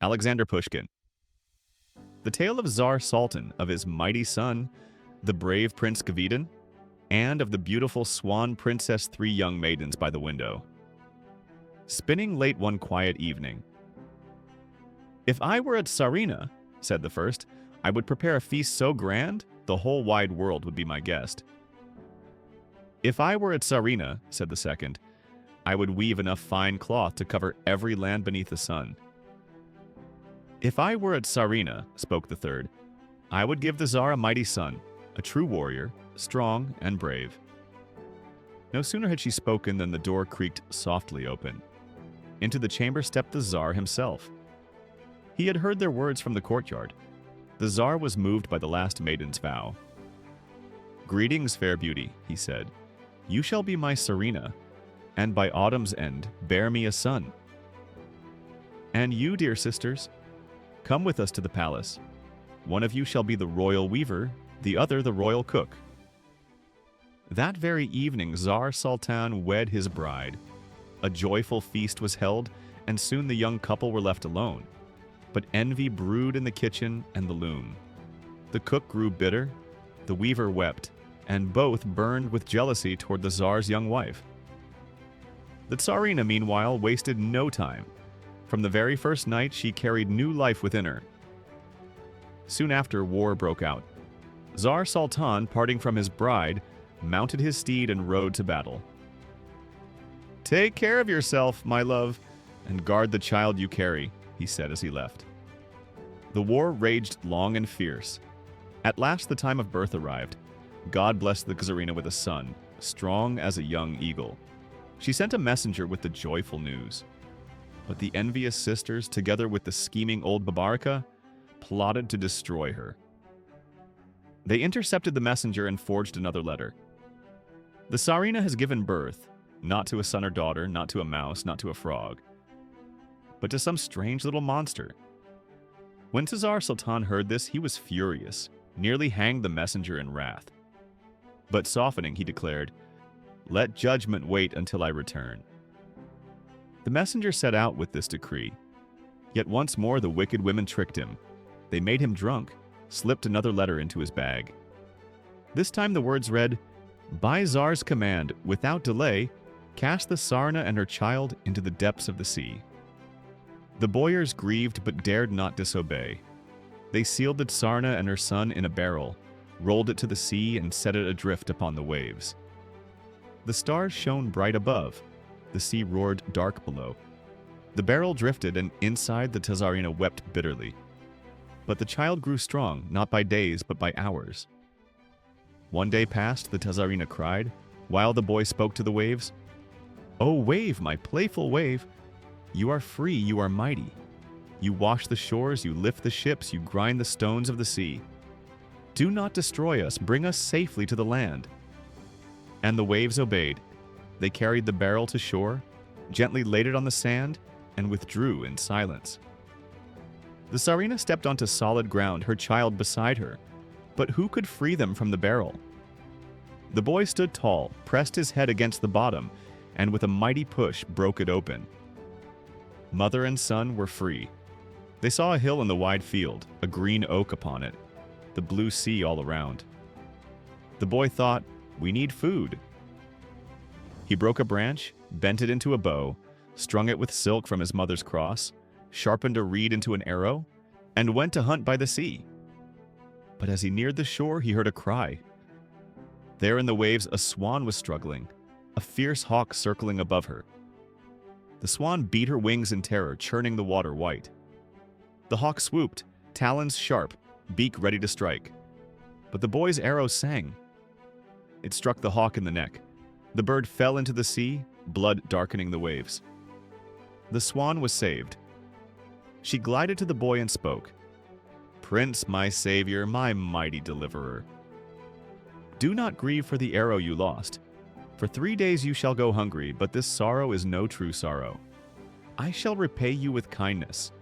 Alexander Pushkin. The tale of Zar Sultan, of his mighty son, the brave Prince Gavidin, and of the beautiful swan princess, three young maidens by the window. Spinning late one quiet evening. If I were at Tsarina, said the first, I would prepare a feast so grand, the whole wide world would be my guest. If I were at Tsarina, said the second, I would weave enough fine cloth to cover every land beneath the sun. If I were at Tsarina, spoke the third, I would give the Tsar a mighty son, a true warrior, strong and brave. No sooner had she spoken than the door creaked softly open. Into the chamber stepped the Tsar himself. He had heard their words from the courtyard. The Tsar was moved by the last maiden's vow. Greetings, fair beauty, he said. You shall be my Tsarina, and by autumn's end bear me a son. And you, dear sisters, come with us to the palace. One of you shall be the royal weaver, the other the royal cook. That very evening Zar Sultan wed his bride. A joyful feast was held, and soon the young couple were left alone. But envy brewed in the kitchen and the loom. The cook grew bitter, the weaver wept, and both burned with jealousy toward the Tsar's young wife. The Tsarina, meanwhile, wasted no time. From the very first night, she carried new life within her. Soon after, war broke out. Zar Sultan, parting from his bride, mounted his steed and rode to battle. Take care of yourself, my love, and guard the child you carry, he said as he left. The war raged long and fierce. At last the time of birth arrived. God blessed the Tsarina with a son, strong as a young eagle. She sent a messenger with the joyful news. But the envious sisters, together with the scheming old Babarika, plotted to destroy her. They intercepted the messenger and forged another letter. The Tsarina has given birth, not to a son or daughter, not to a mouse, not to a frog, but to some strange little monster. When Zar Sultan heard this, he was furious, nearly hanged the messenger in wrath. But softening, he declared, "Let judgment wait until I return." The messenger set out with this decree. Yet once more the wicked women tricked him. They made him drunk, slipped another letter into his bag. This time the words read, "By Tsar's command, without delay, cast the Tsarina and her child into the depths of the sea." The boyars grieved but dared not disobey. They sealed the Tsarina and her son in a barrel, rolled it to the sea, and set it adrift upon the waves. The stars shone bright above. The sea roared dark below. The barrel drifted, and inside the Tsarina wept bitterly. But the child grew strong, not by days, but by hours. One day passed, the Tsarina cried, while the boy spoke to the waves, "O wave, my playful wave, you are free, you are mighty. You wash the shores, you lift the ships, you grind the stones of the sea. Do not destroy us, bring us safely to the land." And the waves obeyed. They carried the barrel to shore, gently laid it on the sand, and withdrew in silence. The Tsarina stepped onto solid ground, her child beside her. But who could free them from the barrel? The boy stood tall, pressed his head against the bottom, and with a mighty push broke it open. Mother and son were free. They saw a hill in the wide field, a green oak upon it, the blue sea all around. The boy thought, "We need food." He broke a branch, bent it into a bow, strung it with silk from his mother's cross, sharpened a reed into an arrow, and went to hunt by the sea. But as he neared the shore, he heard a cry. There in the waves, a swan was struggling, a fierce hawk circling above her. The swan beat her wings in terror, churning the water white. The hawk swooped, talons sharp, beak ready to strike. But the boy's arrow sang. It struck the hawk in the neck. The bird fell into the sea, blood darkening the waves. The swan was saved. She glided to the boy and spoke, "Prince, my savior, my mighty deliverer. Do not grieve for the arrow you lost. For 3 days you shall go hungry, but this sorrow is no true sorrow. I shall repay you with kindness.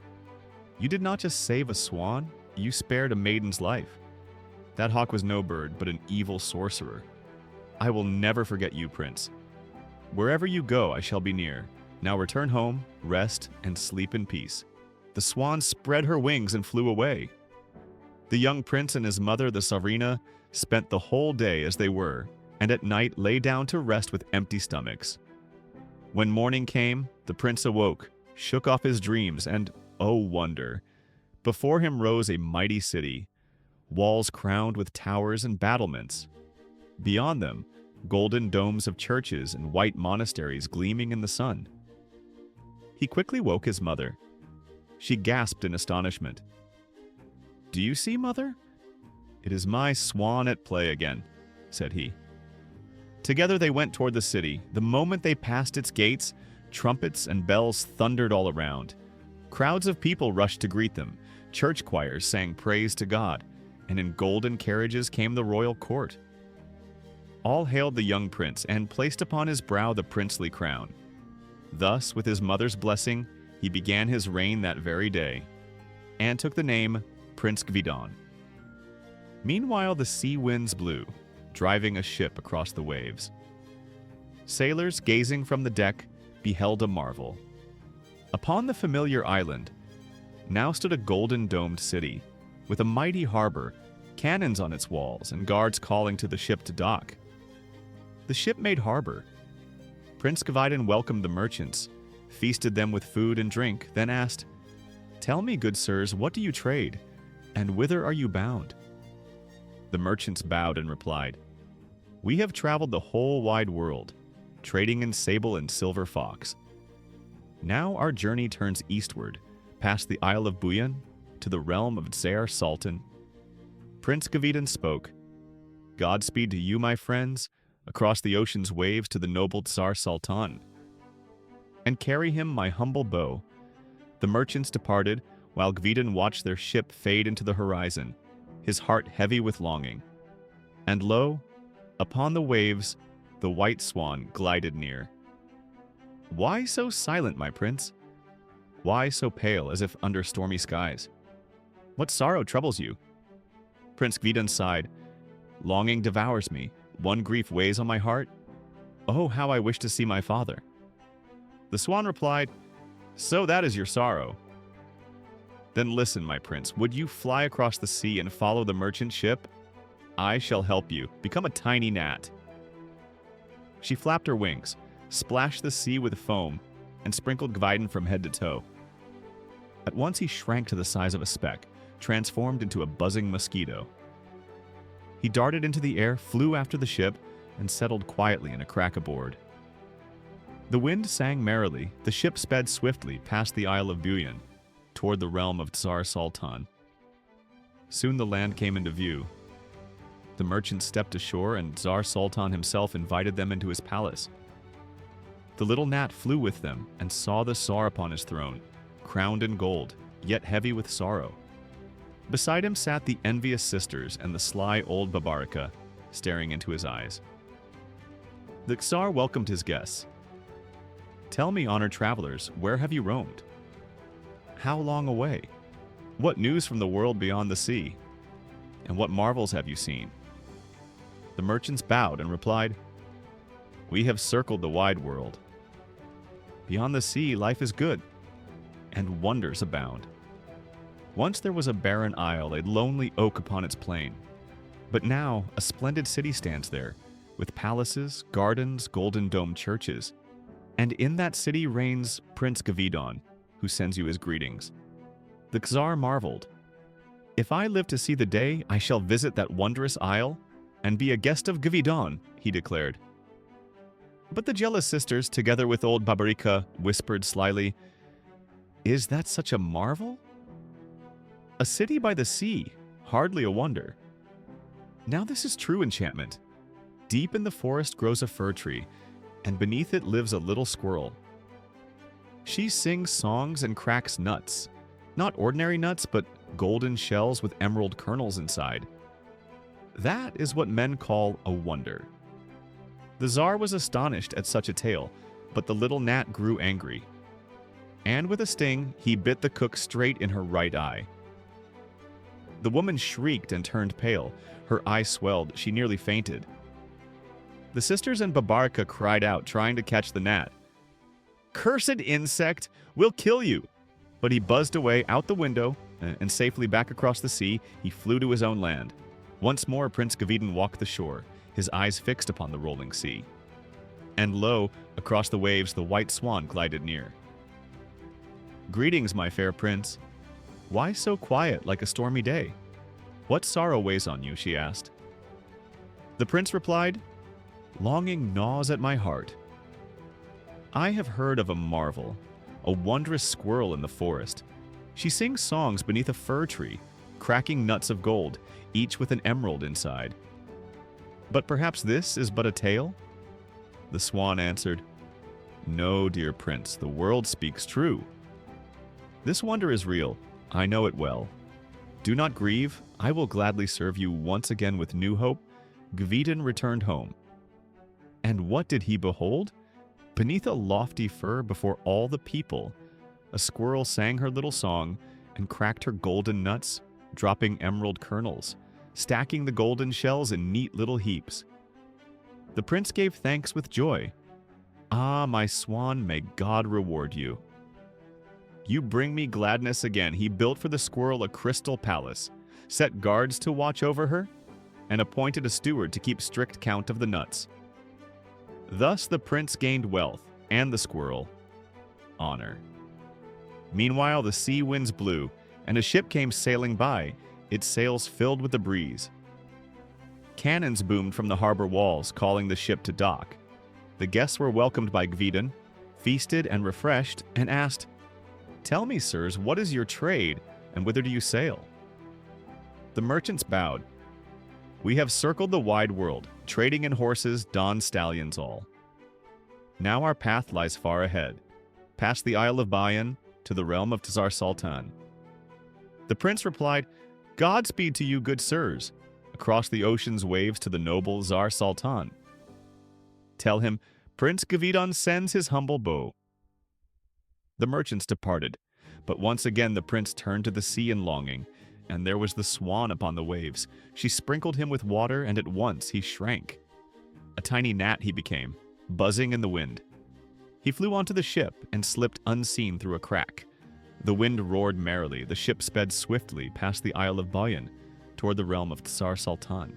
You did not just save a swan, you spared a maiden's life. That hawk was no bird, but an evil sorcerer. I will never forget you, Prince. Wherever you go, I shall be near. Now return home, rest, and sleep in peace." The swan spread her wings and flew away. The young prince and his mother, the Tsarina, spent the whole day as they were, and at night lay down to rest with empty stomachs. When morning came, the prince awoke, shook off his dreams, and, oh wonder, before him rose a mighty city, walls crowned with towers and battlements. Beyond them, golden domes of churches and white monasteries gleaming in the sun. He quickly woke his mother. She gasped in astonishment. "Do you see, mother? It is my swan at play again," said he. Together they went toward the city. The moment they passed its gates, trumpets and bells thundered all around. Crowds of people rushed to greet them. Church choirs sang praise to God, and in golden carriages came the royal court. All hailed the young prince and placed upon his brow the princely crown. Thus, with his mother's blessing, he began his reign that very day, and took the name Prince Gvidon. Meanwhile, the sea winds blew, driving a ship across the waves. Sailors, gazing from the deck, beheld a marvel. Upon the familiar island now stood a golden-domed city, with a mighty harbor, cannons on its walls, and guards calling to the ship to dock. The ship made harbor. Prince Gvidon welcomed the merchants, feasted them with food and drink, then asked, "Tell me, good sirs, what do you trade, and whither are you bound?" The merchants bowed and replied, "We have traveled the whole wide world, trading in sable and silver fox. Now our journey turns eastward, past the Isle of Buyan, to the realm of Tsar Saltan." Prince Gvidon spoke, "Godspeed to you, my friends, across the ocean's waves to the noble Tsar Saltan. And carry him my humble bow." The merchants departed, while Gvidon watched their ship fade into the horizon, his heart heavy with longing. And lo, upon the waves, the white swan glided near. "Why so silent, my prince? Why so pale, as if under stormy skies? What sorrow troubles you?" Prince Gvidon sighed. "Longing devours me. One grief weighs on my heart. Oh, how I wish to see my father." The swan replied, "So that is your sorrow. Then listen, my prince, would you fly across the sea and follow the merchant ship? I shall help you. Become a tiny gnat." She flapped her wings, splashed the sea with foam, and sprinkled Gvidon from head to toe. At once he shrank to the size of a speck, transformed into a buzzing mosquito. He darted into the air, flew after the ship, and settled quietly in a crack aboard. The wind sang merrily. The ship sped swiftly past the Isle of Buyan, toward the realm of Zar Sultan. Soon the land came into view. The merchants stepped ashore, and Zar Sultan himself invited them into his palace. The little gnat flew with them and saw the Tsar upon his throne, crowned in gold, yet heavy with sorrow. Beside him sat the envious sisters and the sly old Babarika, staring into his eyes. The Tsar welcomed his guests. "Tell me, honored travelers, where have you roamed? How long away? What news from the world beyond the sea? And what marvels have you seen?" The merchants bowed and replied, "We have circled the wide world. Beyond the sea, life is good, and wonders abound. Once there was a barren isle, a lonely oak upon its plain. But now a splendid city stands there, with palaces, gardens, golden-domed churches. And in that city reigns Prince Gvidon, who sends you his greetings." The Tsar marveled. "If I live to see the day, I shall visit that wondrous isle and be a guest of Gvidon," he declared. But the jealous sisters, together with old Babarika, whispered slyly, "Is that such a marvel? A city by the sea, hardly a wonder. Now this is true enchantment. Deep in the forest grows a fir tree, and beneath it lives a little squirrel. She sings songs and cracks nuts. Not ordinary nuts, but golden shells with emerald kernels inside. That is what men call a wonder." The Tsar was astonished at such a tale, but the little gnat grew angry. And with a sting, he bit the cook straight in her right eye. The woman shrieked and turned pale. Her eye swelled. She nearly fainted. The sisters and Babarika cried out, trying to catch the gnat. "Cursed insect! We'll kill you!" But he buzzed away out the window, and safely back across the sea, he flew to his own land. Once more, Prince Gavidan walked the shore, his eyes fixed upon the rolling sea. And lo, across the waves, the white swan glided near. "Greetings, my fair prince. Why so quiet like a stormy day? What sorrow weighs on you?" she asked. The prince replied, "Longing gnaws at my heart. I have heard of a marvel, a wondrous squirrel in the forest. She sings songs beneath a fir tree, cracking nuts of gold, each with an emerald inside. But perhaps this is but a tale?" The swan answered, "No, dear prince, the world speaks true. This wonder is real, I know it well. Do not grieve, I will gladly serve you once again with new hope." Gavidan returned home. And what did he behold? Beneath a lofty fir before all the people, a squirrel sang her little song and cracked her golden nuts, dropping emerald kernels, stacking the golden shells in neat little heaps. The prince gave thanks with joy. "Ah, my swan, may God reward you. You bring me gladness again." He built for the squirrel a crystal palace, set guards to watch over her, and appointed a steward to keep strict count of the nuts. Thus the prince gained wealth, and the squirrel honor. Meanwhile the sea winds blew, and a ship came sailing by, its sails filled with the breeze. Cannons boomed from the harbor walls, calling the ship to dock. The guests were welcomed by Gavidan, feasted and refreshed, and asked, "Tell me, sirs, what is your trade, and whither do you sail?" The merchants bowed. "We have circled the wide world, trading in horses, Don stallions all. Now our path lies far ahead, past the Isle of Bayan to the realm of Tsar Saltan." The prince replied, "Godspeed to you, good sirs, across the ocean's waves to the noble Zar Sultan. Tell him, Prince Gavidan sends his humble bow." The merchants departed, but once again the prince turned to the sea in longing, and there was the swan upon the waves. She sprinkled him with water, and at once he shrank. A tiny gnat he became, buzzing in the wind. He flew onto the ship and slipped unseen through a crack. The wind roared merrily, the ship sped swiftly past the Isle of Bayan, toward the realm of Tsar Saltan.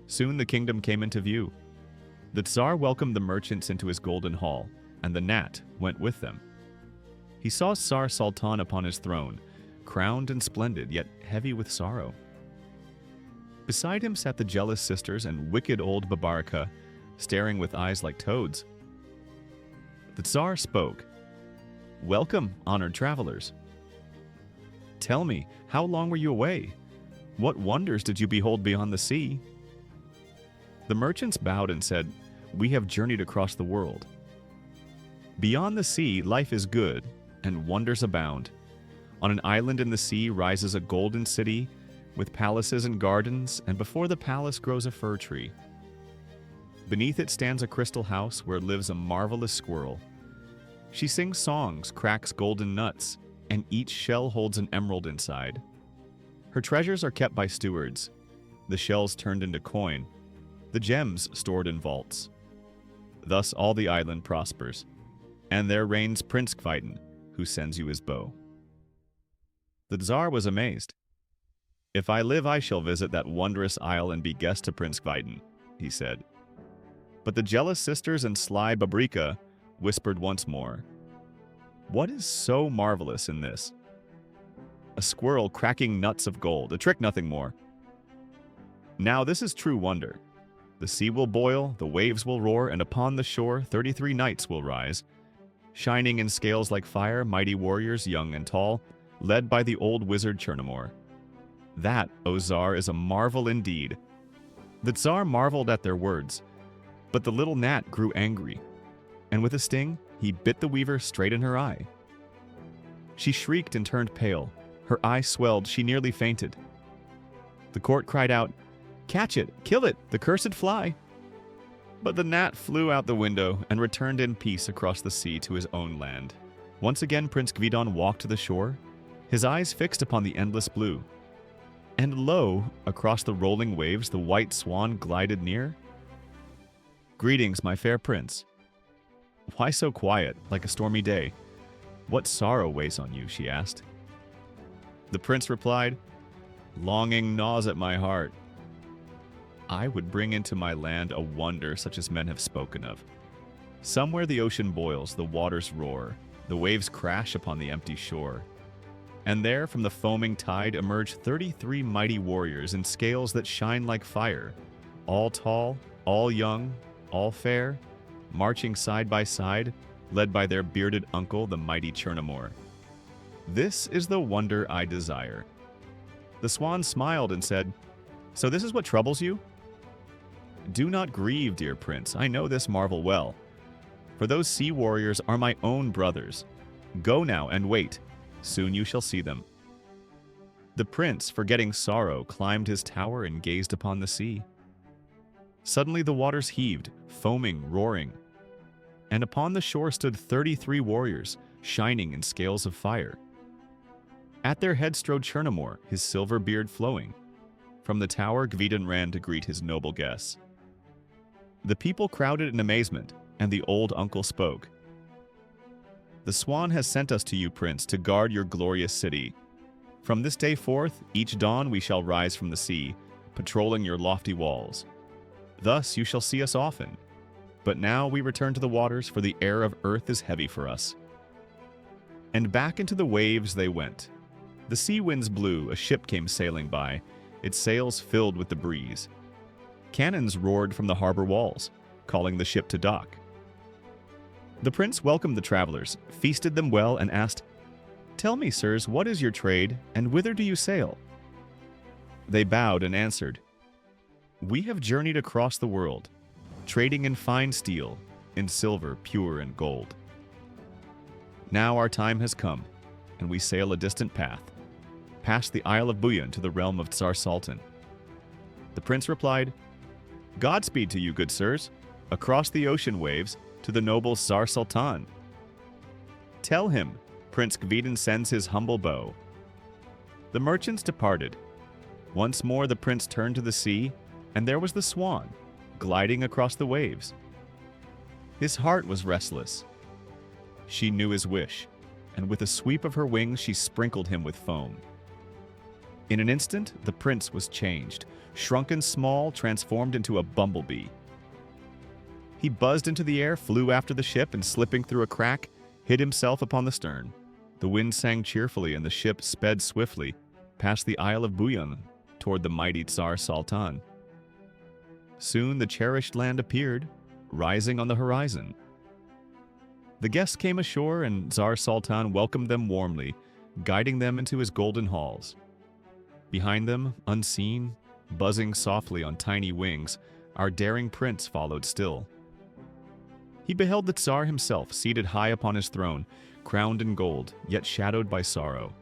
Soon the kingdom came into view. The Tsar welcomed the merchants into his golden hall, and the gnat went with them. He saw Tsar Saltan upon his throne, crowned and splendid, yet heavy with sorrow. Beside him sat the jealous sisters and wicked old Babarka, staring with eyes like toads. The Tsar spoke. "Welcome, honored travelers. Tell me, how long were you away? What wonders did you behold beyond the sea?" The merchants bowed and said, "We have journeyed across the world. Beyond the sea, life is good, and wonders abound. On an island in the sea rises a golden city with palaces and gardens, and before the palace grows a fir tree. Beneath it stands a crystal house where lives a marvelous squirrel. She sings songs, cracks golden nuts, and each shell holds an emerald inside. Her treasures are kept by stewards, the shells turned into coin, the gems stored in vaults. Thus all the island prospers, and there reigns Prince Gavidan, who sends you his bow." The Tsar was amazed. "If I live, I shall visit that wondrous isle and be guest to Prince Gavidan," he said. But the jealous sisters and sly Babrika whispered once more, "What is so marvelous in this? A squirrel cracking nuts of gold, a trick, nothing more. Now this is true wonder. The sea will boil, the waves will roar, and upon the shore 33 knights will rise, shining in scales like fire, mighty warriors, young and tall, led by the old wizard Chernamore. That, O Tsar, is a marvel indeed." The Tsar marveled at their words, but the little gnat grew angry, and with a sting, he bit the weaver straight in her eye. She shrieked and turned pale. Her eye swelled, she nearly fainted. The court cried out, "Catch it! Kill it! The cursed fly!" But the gnat flew out the window and returned in peace across the sea to his own land. Once again Prince Gavidan walked to the shore, his eyes fixed upon the endless blue. And lo, across the rolling waves the white swan glided near. "Greetings, my fair prince. Why so quiet, like a stormy day? "What sorrow weighs on you?" she asked. The prince replied, "Longing gnaws at my heart. I would bring into my land a wonder such as men have spoken of. Somewhere the ocean boils, the waters roar, the waves crash upon the empty shore. And there from the foaming tide emerge 33 mighty warriors in scales that shine like fire, all tall, all young, all fair, marching side by side, led by their bearded uncle, the mighty Chernamore. This is the wonder I desire." The swan smiled and said, "So this is what troubles you? Do not grieve, dear prince, I know this marvel well. For those sea warriors are my own brothers. Go now and wait. Soon you shall see them." The prince, forgetting sorrow, climbed his tower and gazed upon the sea. Suddenly the waters heaved, foaming, roaring, and upon the shore stood 33 warriors, shining in scales of fire. At their head strode Chernamore, his silver beard flowing. From the tower Gvidin ran to greet his noble guests. The people crowded in amazement, and the old uncle spoke. "The swan has sent us to you, prince, to guard your glorious city. From this day forth, each dawn we shall rise from the sea, patrolling your lofty walls. Thus you shall see us often. But now we return to the waters, for the air of earth is heavy for us." And back into the waves they went. The sea winds blew, a ship came sailing by, its sails filled with the breeze. Cannons roared from the harbor walls, calling the ship to dock. The prince welcomed the travelers, feasted them well, and asked, "Tell me, sirs, what is your trade, and whither do you sail?" They bowed and answered, "We have journeyed across the world, trading in fine steel, in silver pure and gold. Now our time has come, and we sail a distant path, past the Isle of Buyan to the realm of Tsar Saltan." The prince replied, "Godspeed to you, good sirs, across the ocean waves to the noble Zar Sultan. Tell him, Prince Gvidin sends his humble bow." The merchants departed. Once more the prince turned to the sea, and there was the swan, gliding across the waves. His heart was restless. She knew his wish, and with a sweep of her wings she sprinkled him with foam. In an instant, the prince was changed, shrunken small, transformed into a bumblebee. He buzzed into the air, flew after the ship, and slipping through a crack, hid himself upon the stern. The wind sang cheerfully, and the ship sped swiftly past the Isle of Buyan toward the mighty Tsar Saltan. Soon the cherished land appeared, rising on the horizon. The guests came ashore, and Zar Sultan welcomed them warmly, guiding them into his golden halls. Behind them, unseen, buzzing softly on tiny wings, our daring prince followed still. He beheld the Tsar himself, seated high upon his throne, crowned in gold, yet shadowed by sorrow.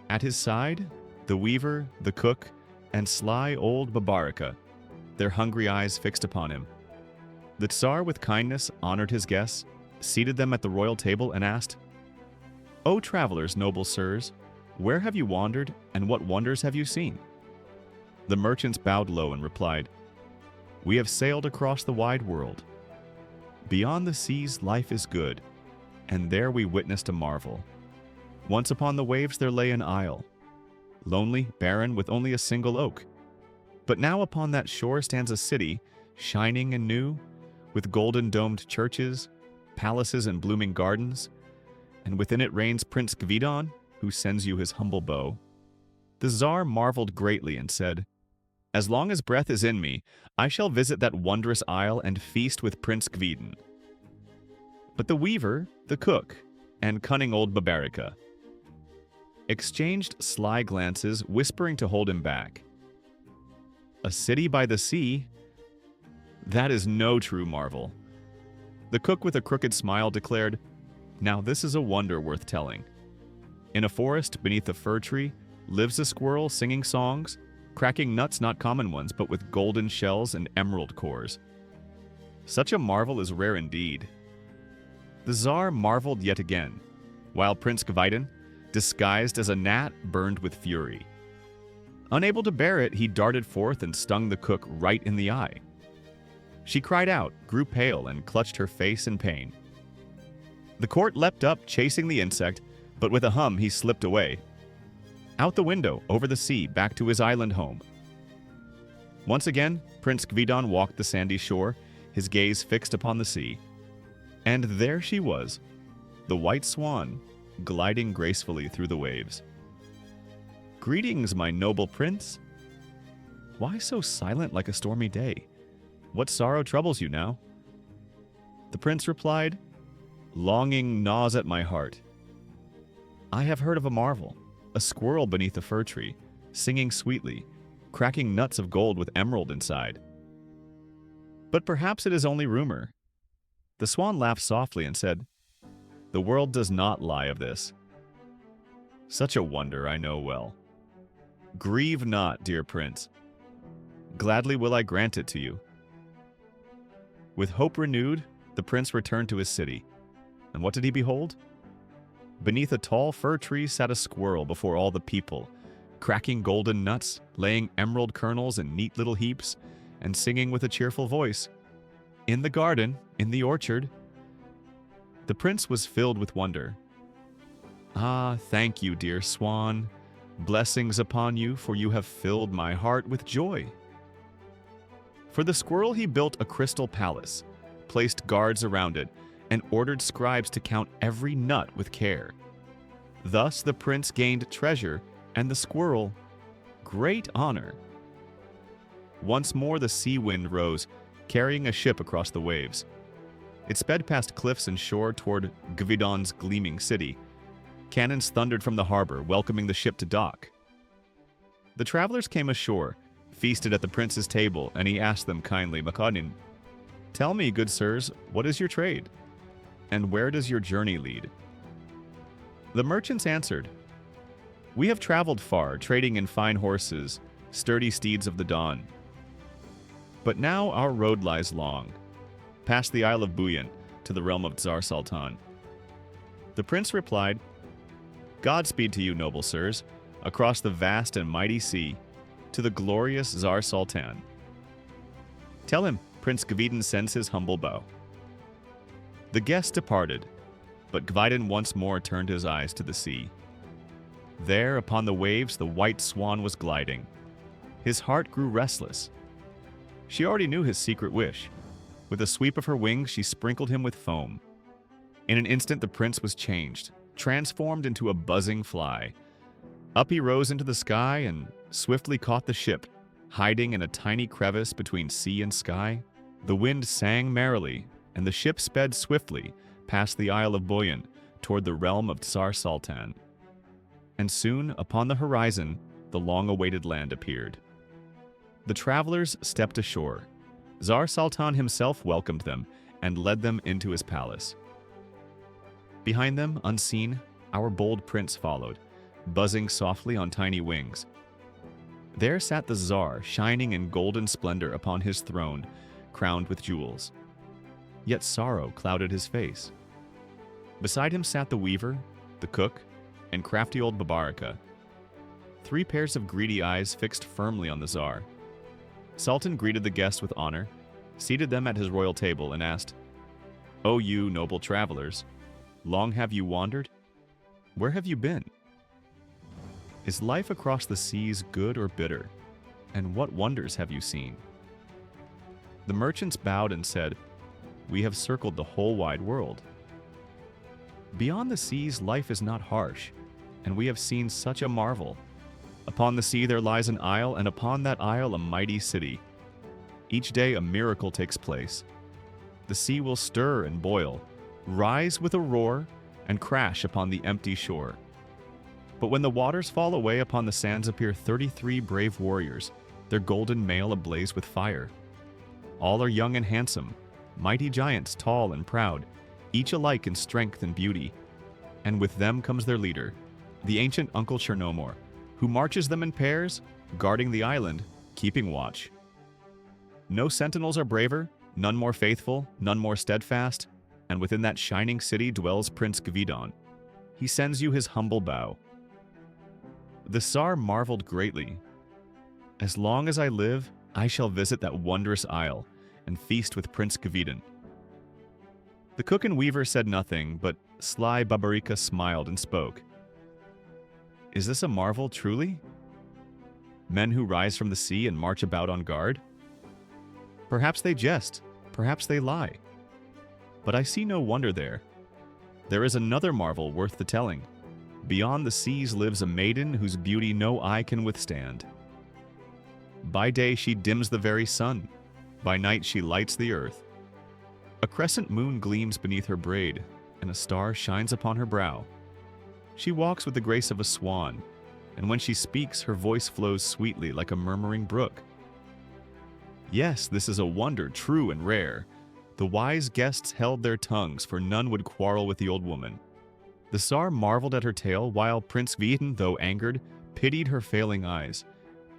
At his side, the weaver, the cook, and sly old Babarika, their hungry eyes fixed upon him. The Tsar, with kindness, honored his guests, seated them at the royal table, and asked, "O travelers, noble sirs, where have you wandered, and what wonders have you seen?" The merchants bowed low and replied, "We have sailed across the wide world. Beyond the seas life is good, and there we witnessed a marvel. Once upon the waves there lay an isle, lonely, barren, with only a single oak. But now upon that shore stands a city, shining and new, with golden-domed churches, palaces and blooming gardens, and within it reigns Prince Gvidin, who sends you his humble bow." The Tsar marveled greatly and said, "As long as breath is in me, I shall visit that wondrous isle and feast with Prince Gvidin." But the weaver, the cook, and cunning old Babarika exchanged sly glances, whispering to hold him back. A city by the sea? That is no true marvel. The cook with a crooked smile declared, "Now this is a wonder worth telling. In a forest beneath a fir tree lives a squirrel singing songs, cracking nuts not common ones, but with golden shells and emerald cores. Such a marvel is rare indeed." The Tsar marveled yet again, while Prince Gvidin, disguised as a gnat, burned with fury. Unable to bear it, he darted forth and stung the cook right in the eye. She cried out, grew pale, and clutched her face in pain. The court leapt up, chasing the insect, but with a hum he slipped away. Out the window, over the sea, back to his island home. Once again, Prince Gvidon walked the sandy shore, his gaze fixed upon the sea. And there she was, the white swan, gliding gracefully through the waves. "Greetings, my noble prince. Why so silent like a stormy day? What sorrow troubles you now?" The prince replied, "Longing gnaws at my heart. I have heard of a marvel, a squirrel beneath a fir tree, singing sweetly, cracking nuts of gold with emerald inside. But perhaps it is only rumor." The swan laughed softly and said, "The world does not lie of this. Such a wonder I know well. Grieve not, dear prince. Gladly will I grant it to you." With hope renewed, the prince returned to his city. And what did he behold? Beneath a tall fir tree sat a squirrel before all the people, cracking golden nuts, laying emerald kernels in neat little heaps, and singing with a cheerful voice. In the garden, in the orchard. The prince was filled with wonder. "Ah, thank you, dear swan. Blessings upon you, for you have filled my heart with joy." For the squirrel he built a crystal palace, placed guards around it, and ordered scribes to count every nut with care. Thus the prince gained treasure, and the squirrel great honor. Once more the sea wind rose, carrying a ship across the waves. It sped past cliffs and shore toward Gvidon's gleaming city. Cannons thundered from the harbor, welcoming the ship to dock. The travelers came ashore, feasted at the prince's table, and he asked them kindly, "Makanin, tell me, good sirs, what is your trade? And where does your journey lead?" The merchants answered, "We have traveled far, trading in fine horses, sturdy steeds of the dawn. But now our road lies long, past the Isle of Buyan to the realm of Tsar Saltan." The prince replied, "Godspeed to you, noble sirs, across the vast and mighty sea, to the glorious Zar Sultan. Tell him Prince Gvidon sends his humble bow." The guests departed, but Gvidon once more turned his eyes to the sea. There, upon the waves, the white swan was gliding. His heart grew restless. She already knew his secret wish. With a sweep of her wings, she sprinkled him with foam. In an instant, the prince was changed, transformed into a buzzing fly. Up he rose into the sky and swiftly caught the ship, hiding in a tiny crevice between sea and sky. The wind sang merrily, and the ship sped swiftly past the Isle of Buyan toward the realm of Tsar Saltan. And soon, upon the horizon, the long-awaited land appeared. The travelers stepped ashore. Zar Sultan himself welcomed them and led them into his palace. Behind them, unseen, our bold prince followed, buzzing softly on tiny wings. There sat the Tsar, shining in golden splendor upon his throne, crowned with jewels. Yet sorrow clouded his face. Beside him sat the weaver, the cook, and crafty old Babarika. 3 pairs of greedy eyes fixed firmly on the Tsar. Sultan greeted the guests with honor, seated them at his royal table, and asked, "O you, noble travelers, long have you wandered? Where have you been? Is life across the seas good or bitter? And what wonders have you seen?" The merchants bowed and said, "We have circled the whole wide world. Beyond the seas, life is not harsh, and we have seen such a marvel. Upon the sea there lies an isle, and upon that isle a mighty city. Each day a miracle takes place. The sea will stir and boil, rise with a roar, and crash upon the empty shore. But when the waters fall away, upon the sands appear 33 brave warriors, their golden mail ablaze with fire. All are young and handsome, mighty giants, tall and proud, each alike in strength and beauty. And with them comes their leader, the ancient Uncle Chernomor, who marches them in pairs, guarding the island, keeping watch. No sentinels are braver, none more faithful, none more steadfast, and within that shining city dwells Prince Gvidon. He sends you his humble bow." The Tsar marveled greatly. "As long as I live, I shall visit that wondrous isle and feast with Prince Gvidon." The cook and weaver said nothing, but sly Babarika smiled and spoke. Is this a marvel, truly? Men who rise from the sea and march about on guard? Perhaps they jest, perhaps they lie. But I see no wonder there. There is another marvel worth the telling. Beyond the seas lives a maiden whose beauty no eye can withstand. By day she dims the very sun, by night she lights the earth. A crescent moon gleams beneath her braid, and a star shines upon her brow. She walks with the grace of a swan, and when she speaks, her voice flows sweetly like a murmuring brook. Yes, this is a wonder true and rare. The wise guests held their tongues, for none would quarrel with the old woman. The Tsar marveled at her tale, while Prince Kvitin, though angered, pitied her failing eyes.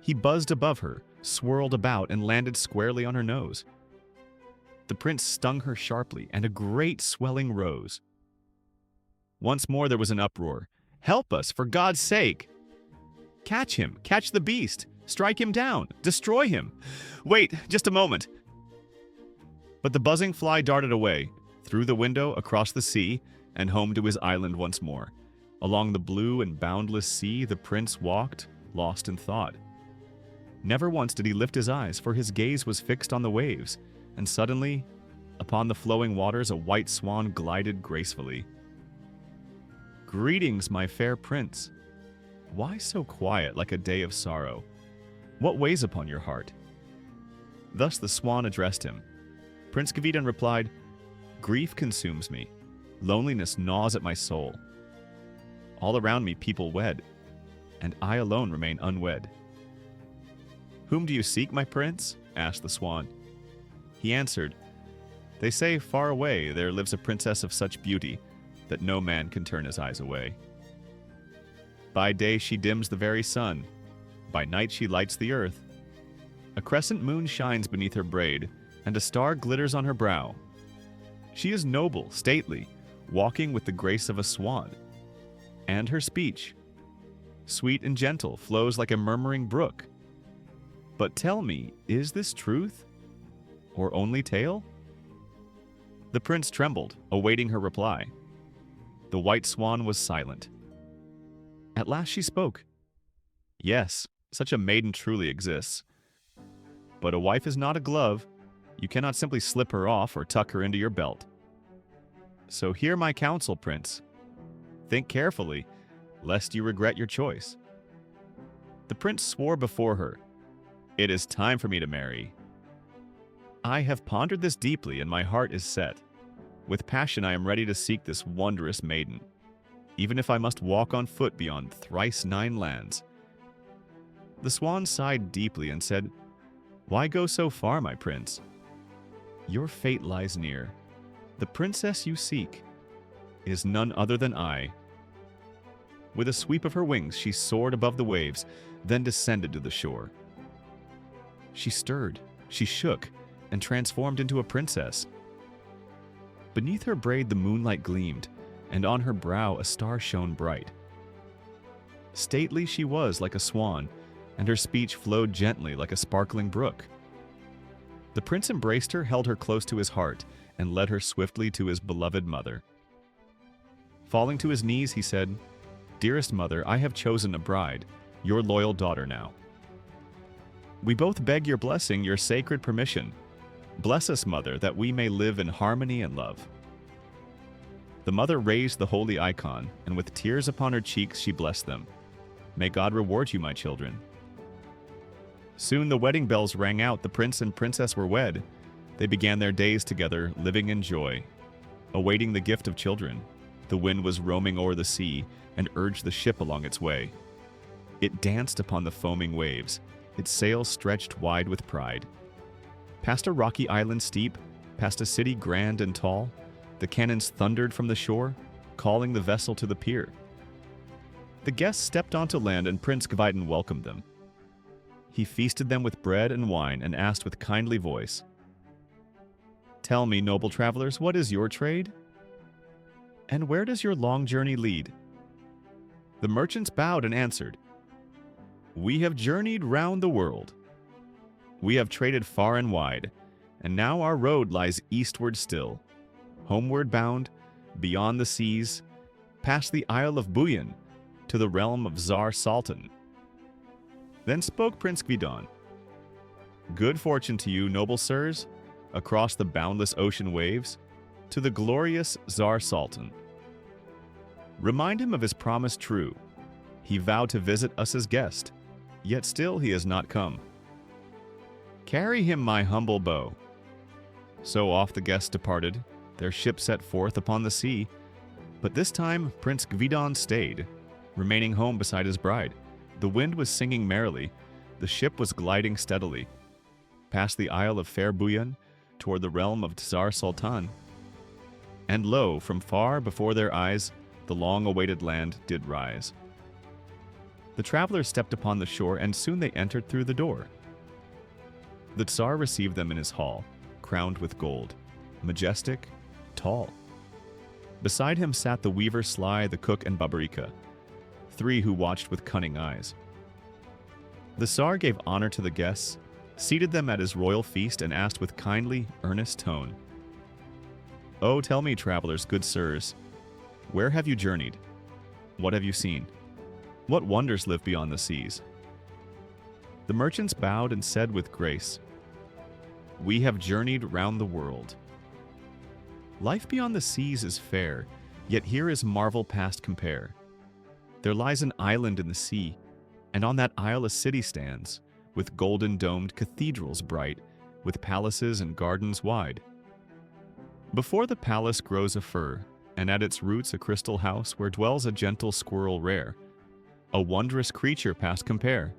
He buzzed above her, swirled about, and landed squarely on her nose. The prince stung her sharply, and a great swelling rose. Once more there was an uproar. Help us, for God's sake! Catch him! Catch the beast! Strike him down! Destroy him! Wait, just a moment! But the buzzing fly darted away, through the window, across the sea, and home to his island once more. Along the blue and boundless sea the prince walked, lost in thought. Never once did he lift his eyes, for his gaze was fixed on the waves, and suddenly, upon the flowing waters, a white swan glided gracefully. Greetings, my fair prince. Why so quiet, like a day of sorrow? What weighs upon your heart? Thus the swan addressed him. Prince Kvitin replied, Grief consumes me. Loneliness gnaws at my soul. All around me people wed, and I alone remain unwed. Whom do you seek, my prince? Asked the swan. He answered, They say far away there lives a princess of such beauty that no man can turn his eyes away. By day she dims the very sun, by night she lights the earth. A crescent moon shines beneath her braid, and a star glitters on her brow. She is noble, stately, walking with the grace of a swan. And her speech, sweet and gentle, flows like a murmuring brook. But tell me, is this truth, or only tale? The prince trembled, awaiting her reply. The white swan was silent. At last she spoke. Yes, such a maiden truly exists. But a wife is not a glove. You cannot simply slip her off or tuck her into your belt. So hear my counsel, prince. Think carefully, lest you regret your choice. The prince swore before her, It is time for me to marry. I have pondered this deeply, and my heart is set. With passion I am ready to seek this wondrous maiden, even if I must walk on foot beyond thrice 9 lands. The swan sighed deeply and said, Why go so far, my prince? Your fate lies near. The princess you seek is none other than I. With a sweep of her wings, she soared above the waves, then descended to the shore. She stirred, she shook, and transformed into a princess. Beneath her braid the moonlight gleamed, and on her brow a star shone bright. Stately she was like a swan, and her speech flowed gently like a sparkling brook. The prince embraced her, held her close to his heart, and led her swiftly to his beloved mother. Falling to his knees, he said, Dearest mother, I have chosen a bride, your loyal daughter now. We both beg your blessing, your sacred permission. Bless us, mother, that we may live in harmony and love. The mother raised the holy icon, and with tears upon her cheeks she blessed them. May God reward you, my children. Soon the wedding bells rang out, the prince and princess were wed. They began their days together, living in joy. Awaiting the gift of children, the wind was roaming o'er the sea, and urged the ship along its way. It danced upon the foaming waves, its sails stretched wide with pride. Past a rocky island steep, past a city grand and tall, the cannons thundered from the shore, calling the vessel to the pier. The guests stepped onto land, and Prince Kvitin welcomed them. He feasted them with bread and wine and asked with kindly voice, Tell me, noble travelers, what is your trade? And where does your long journey lead? The merchants bowed and answered, We have journeyed round the world. We have traded far and wide, and now our road lies eastward still. homeward bound, beyond the seas, past the Isle of Buyan, to the realm of Tsar Saltan. Then spoke Prince Gvidon. Good fortune to you, noble sirs, across the boundless ocean waves, to the glorious Zar Sultan. Remind him of his promise true. He vowed to visit us as guest, yet still he has not come. Carry him my humble bow. So off the guests departed, their ship set forth upon the sea, but this time Prince Gvidon stayed, remaining home beside his bride. The wind was singing merrily, the ship was gliding steadily, past the Isle of fair Buyan, toward the realm of Tsar Sultan. And lo, from far before their eyes, the long-awaited land did rise. The travelers stepped upon the shore, and soon they entered through the door. The Tsar received them in his hall, crowned with gold, majestic, tall. Beside him sat the weaver sly, the cook, and Babarika, three who watched with cunning eyes. The Tsar gave honor to the guests, seated them at his royal feast, and asked with kindly, earnest tone, "Oh, tell me, travelers, good sirs, where have you journeyed? What have you seen? What wonders live beyond the seas?" The merchants bowed and said with grace, "We have journeyed round the world. Life beyond the seas is fair, yet here is marvel past compare. There lies an island in the sea, and on that isle a city stands, with golden-domed cathedrals bright, with palaces and gardens wide. Before the palace grows a fir, and at its roots a crystal house where dwells a gentle squirrel rare, a wondrous creature past compare.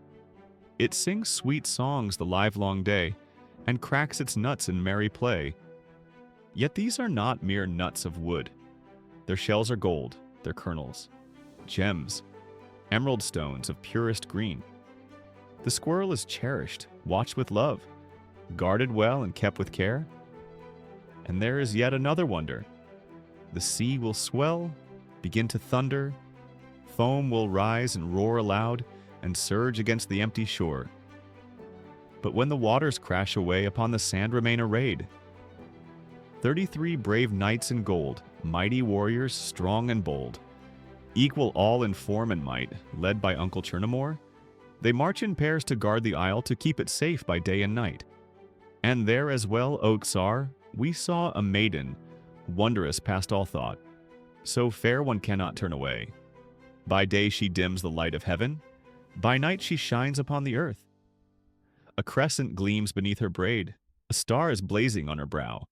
It sings sweet songs the livelong day, and cracks its nuts in merry play. Yet these are not mere nuts of wood. Their shells are gold, their kernels, gems, emerald stones of purest green. The squirrel is cherished, watched with love, guarded well and kept with care. And there is yet another wonder. The sea will swell, begin to thunder, foam will rise and roar aloud, and surge against the empty shore. But when the waters crash away, upon the sand remain arrayed 33 brave knights in gold, mighty warriors, strong and bold, equal all in form and might, led by Uncle Chernamore. They march in pairs to guard the isle, to keep it safe by day and night. And there as well, O Tsar, we saw a maiden, wondrous past all thought, so fair one cannot turn away. By day she dims the light of heaven, by night she shines upon the earth. A crescent gleams beneath her braid, a star is blazing on her brow.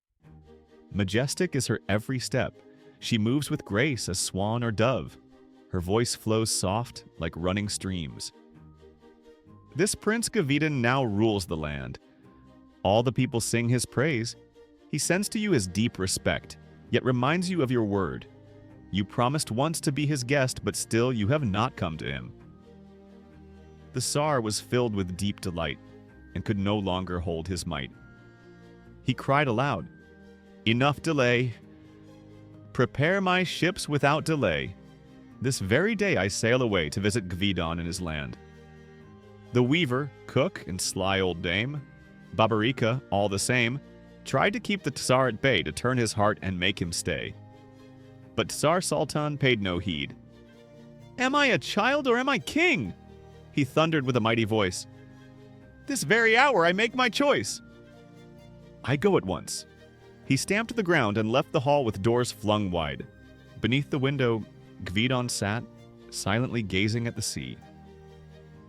Majestic is her every step, she moves with grace as swan or dove. Her voice flows soft like running streams. This Prince Gvidon now rules the land. All the people sing his praise. He sends to you his deep respect, yet reminds you of your word. You promised once to be his guest, but still you have not come to him." The Tsar was filled with deep delight, and could no longer hold his might. He cried aloud, "Enough delay! Prepare my ships without delay. This very day I sail away to visit Gvidon in his land." The weaver, cook, and sly old dame, Babarika, all the same, tried to keep the Tsar at bay, to turn his heart and make him stay. But Tsar Saltan paid no heed. "Am I a child or am I king?" he thundered with a mighty voice. "This very hour I make my choice. I go at once." He stamped the ground and left the hall with doors flung wide. Beneath the window, Gvidon sat, silently gazing at the sea.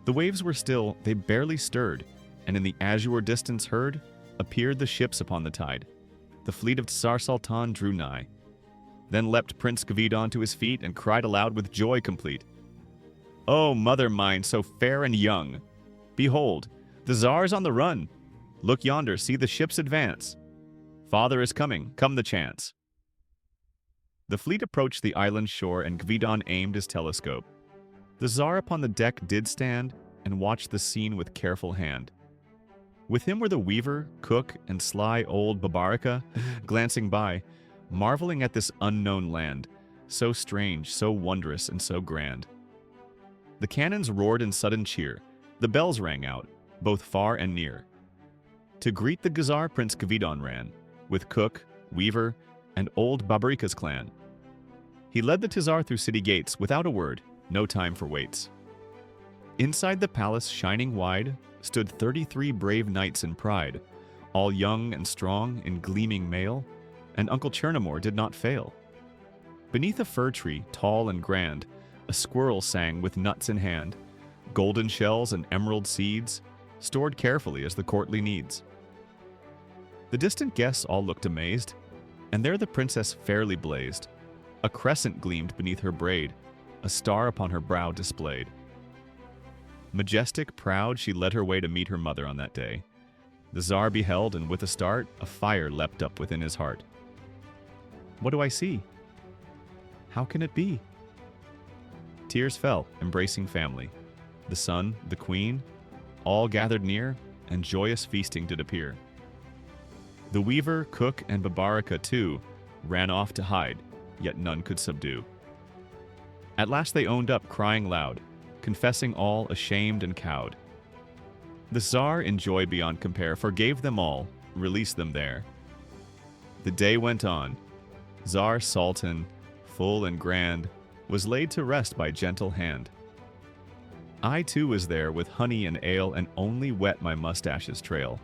The waves were still, they barely stirred, and in the azure distance heard appeared the ships upon the tide. The fleet of Tsar Saltan drew nigh. Then leapt Prince Gvidon to his feet and cried aloud with joy complete, "O mother mine, so fair and young! Behold, the Tsar's on the run! Look yonder, see the ships advance! Father is coming, come the chance!" The fleet approached the island shore, and Gvidon aimed his telescope. The Tsar upon the deck did stand, and watched the scene with careful hand. With him were the weaver, cook, and sly old Babarika, glancing by, marveling at this unknown land, so strange, so wondrous, and so grand. The cannons roared in sudden cheer, the bells rang out, both far and near. To greet the Tsar, Prince Gvidon ran, with cook, weaver, and old Babarika's clan. He led the Tsar through city gates without a word, no time for waits. Inside the palace, shining wide, stood 33 brave knights in pride, all young and strong in gleaming mail, and Uncle Chernamore did not fail. Beneath a fir tree, tall and grand, a squirrel sang with nuts in hand, golden shells and emerald seeds, stored carefully as the courtly needs. The distant guests all looked amazed, and there the princess fairly blazed. A crescent gleamed beneath her braid, a star upon her brow displayed. Majestic, proud, she led her way to meet her mother on that day. The Tsar beheld, and with a start, a fire leapt up within his heart. What do I see? How can it be? Tears fell, embracing family. The son, the queen, all gathered near, and joyous feasting did appear. The weaver, cook, and Babarika too ran off to hide, yet none could subdue. At last they owned up, crying loud, confessing all ashamed and cowed. The Tsar, in joy beyond compare, forgave them all, released them there. The day went on. Zar Sultan, full and grand, was laid to rest by gentle hand. I too was there with honey and ale, and only wet my mustache's trail.